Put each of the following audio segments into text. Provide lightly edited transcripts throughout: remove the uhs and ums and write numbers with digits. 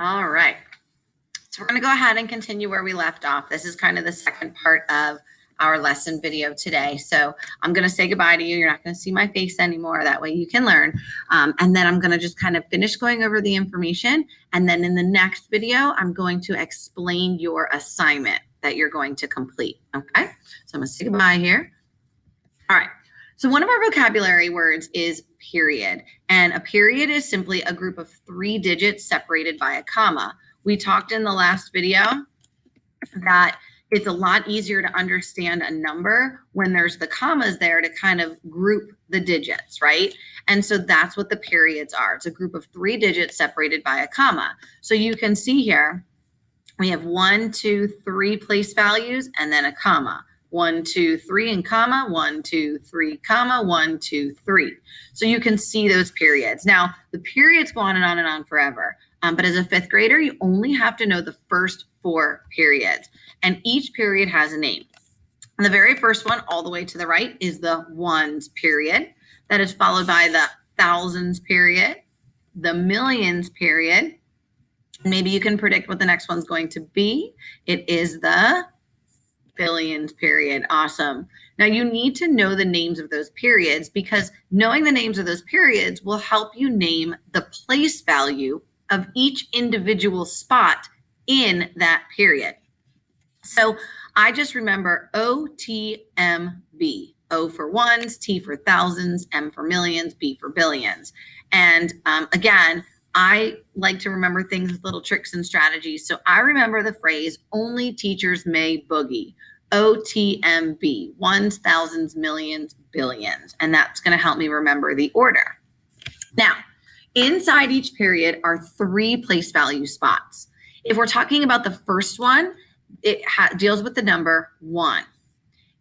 All right. So we're going to go ahead and continue where we left off. This is kind of the second part of our lesson video today. So I'm going to say goodbye to you. You're not going to see my face anymore. That way you can learn. And then I'm going to just kind of finish going over the information. And then in the next video, I'm going to explain your assignment that you're going to complete. Okay. So I'm going to say goodbye here. All right. So one of our vocabulary words is period. And a period is simply a group of 3 digits separated by a comma. We talked in the last video that it's a lot easier to understand a number when there's the commas there to kind of group the digits, right? And so that's what the periods are. It's a group of 3 digits separated by a comma. So you can see here, we have 1, 2, 3 place values and then a comma. 1, 2, 3 and comma, 1, 2, 3, comma, 1, 2, 3. So you can see those periods. Now, the periods go on and on forever. But as a 5th grader, you only have to know the first 4 periods. And each period has a name. And the very first one, all the way to the right, is the ones period. That is followed by the thousands period, the millions period. Maybe you can predict what the next one's going to be. It is the billions period. Awesome. Now you need to know the names of those periods because knowing the names of those periods will help you name the place value of each individual spot in that period. So I just remember OTMB. O for ones, T for thousands, M for millions, B for billions. And again, I like to remember things with little tricks and strategies. So I remember the phrase, only teachers may boogie. OTMB, ones, thousands, millions, billions. And that's going to help me remember the order. Now, inside each period are 3 place value spots. If we're talking about the first one, it deals with the number 1.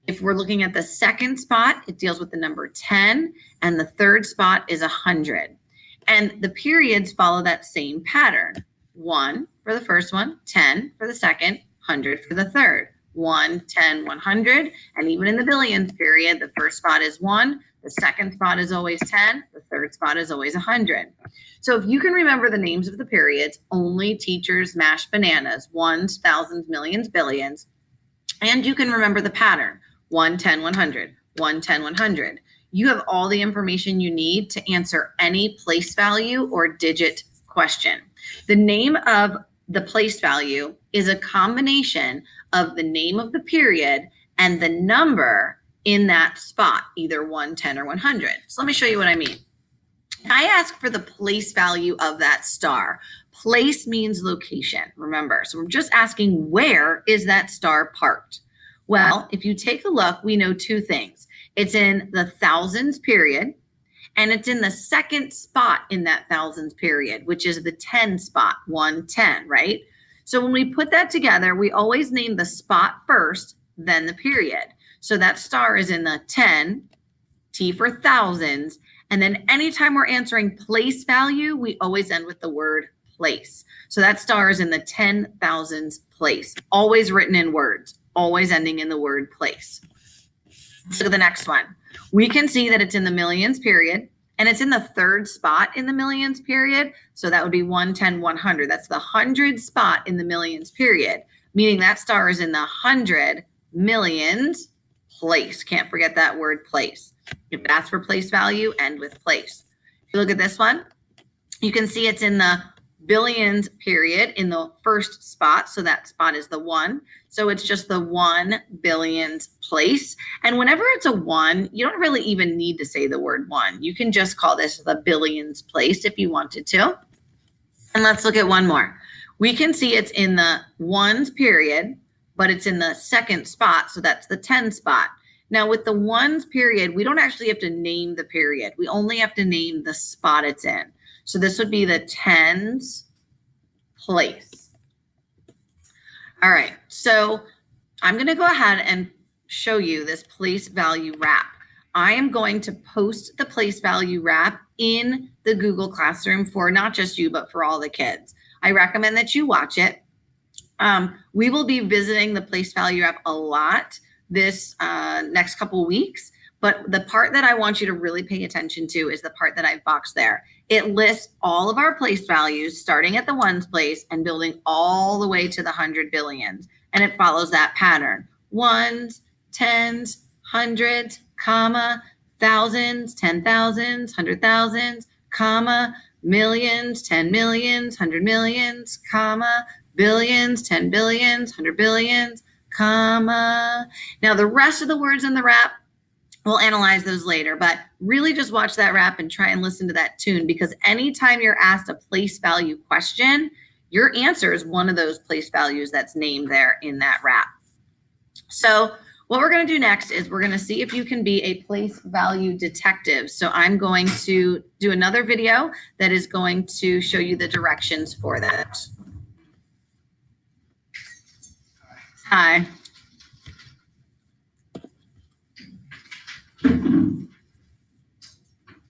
If we're looking at the second spot, it deals with the number 10, and the third spot is 100. And the periods follow that same pattern. 1 for the first one, 10 for the second, 100 for the third. 1, 10, 100. And even in the billions period, the first spot is 1, the second spot is always 10, the third spot is always 100. So if you can remember the names of the periods, only teachers mash bananas, ones, thousands, millions, billions, and you can remember the pattern, 1, 10, 100, 1, 10, 100. You have all the information you need to answer any place value or digit question. The name of the place value is a combination of the name of the period and the number in that spot, either 1, 10, or 100. So let me show you what I mean. I ask for the place value of that star. Place means location, remember. So we're just asking, where is that star parked? Well, if you take a look, we know 2 things. It's in the thousands period, and it's in the second spot in that thousands period, which is the 10 spot, 1, 10, right? So when we put that together, we always name the spot first, then the period. So that star is in the 10, T for thousands, and then anytime we're answering place value, we always end with the word place. So that star is in the 10,000s place, always written in words, always ending in the word place. Let's look at the next one. We can see that it's in the millions period, and it's in the third spot in the millions period. So that would be 1, 10, 100. That's the 100 spot in the millions period, meaning that star is in the 100 millions place. Can't forget that word place. If that's for place value, end with place. If you look at this one, you can see it's in the billions period in the first spot. So that spot is the 1. So it's just the 1 billions place. And whenever it's a 1, you don't really even need to say the word 1. You can just call this the billions place if you wanted to. And let's look at one more. We can see it's in the ones period, but it's in the second spot. So that's the 10 spot. Now with the ones period, we don't actually have to name the period. We only have to name the spot it's in. So this would be the tens place. All right, so I'm going to go ahead and show you this place value wrap. I am going to post the place value wrap in the Google Classroom for not just you, but for all the kids. I recommend that you watch it. We will be visiting the place value wrap a lot this next couple weeks, But the part that I want you to really pay attention to is the part that I've boxed there. It lists all of our place values starting at the ones place and building all the way to the 100 billions. And it follows that pattern. Ones, tens, hundreds, comma, thousands, 10,000s, 100,000s, comma, millions, 10 millions, 100 millions, comma, billions, 10 billions, 100 billions, comma. Now the rest of the words in the rap, we'll analyze those later, but really just watch that rap and try and listen to that tune, because anytime you're asked a place value question, your answer is one of those place values that's named there in that rap. So what we're going to do next is we're going to see if you can be a place value detective. So I'm going to do another video that is going to show you the directions for that. Hi.